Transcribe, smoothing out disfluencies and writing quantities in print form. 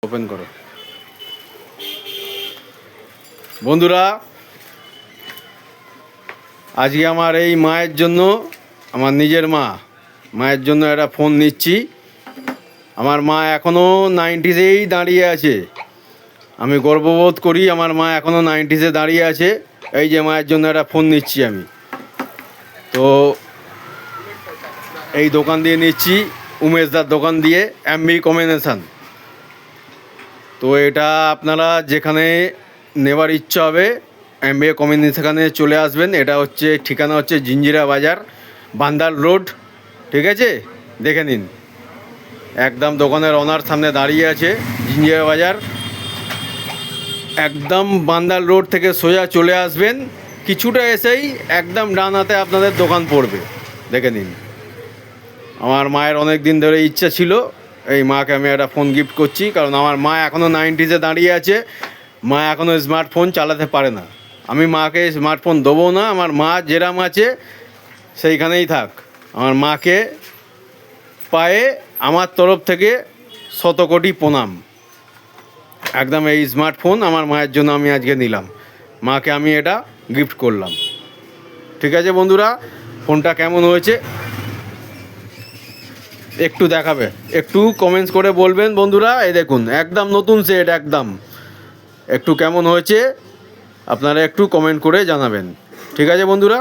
Open করো বন্ধুরা। আজকে আমার এই মায়ের জন্য, আমার নিজের মায়ের জন্য একটা ফোন নিচ্ছি। আমার মা এখনও 90তেই দাঁড়িয়ে আছে। আমি গর্ববোধ করি আমার মা এখনও 90সে দাঁড়িয়ে আছে। এই যে মায়ের জন্য একটা ফোন নিচ্ছি আমি। তো এই দোকান দিয়ে নিচ্ছি, উমেশদার দোকান দিয়ে, এমবি কম্বিনেশান। তো এটা আপনারা যেখানে নেবার ইচ্ছা হবে এমবি কম্বিনেশানে চলে আসবেন। এটা হচ্ছে ঠিকানা হচ্ছে জিঞ্জিরা বাজার, বান্দাল রোড। ঠিক আছে, দেখে নিন। একদম দোকানের ওনার সামনে দাঁড়িয়ে আছে, জিঞ্জিরা বাজার। একদম বান্দাল রোড থেকে সোজা চলে আসবেন, কিছুটা এসেই একদম ডান হাতে আপনাদের দোকান পড়বে। দেখে নিন। আমার মায়ের অনেক দিন ধরে ইচ্ছা ছিল, এই মাকে আমি একটা ফোন গিফট করছি। কারণ আমার মা এখনও 90সে দাঁড়িয়ে আছে, মা এখনও স্মার্টফোন চালাতে পারে না। আমি মাকে স্মার্টফোন দেবো না। আমার মা যেরাম আছে সেইখানেই থাক। আমার মাকে পায়ে আমার তরফ থেকে 100 কোটি প্রণাম। একদম এই স্মার্টফোন আমার মায়ের জন্য আমি আজকে নিলাম, মাকে আমি এটা গিফট করলাম। ঠিক আছে বন্ধুরা, ফোনটা কেমন হয়েছে একটু দেখাবে, একটু কমেন্টস করে বলবেন বন্ধুরা। এই দেখুন, একদম নতুন সেট, একদম। একটু কেমন হয়েছে আপনারা একটু কমেন্ট করে জানাবেন। ঠিক আছে বন্ধুরা।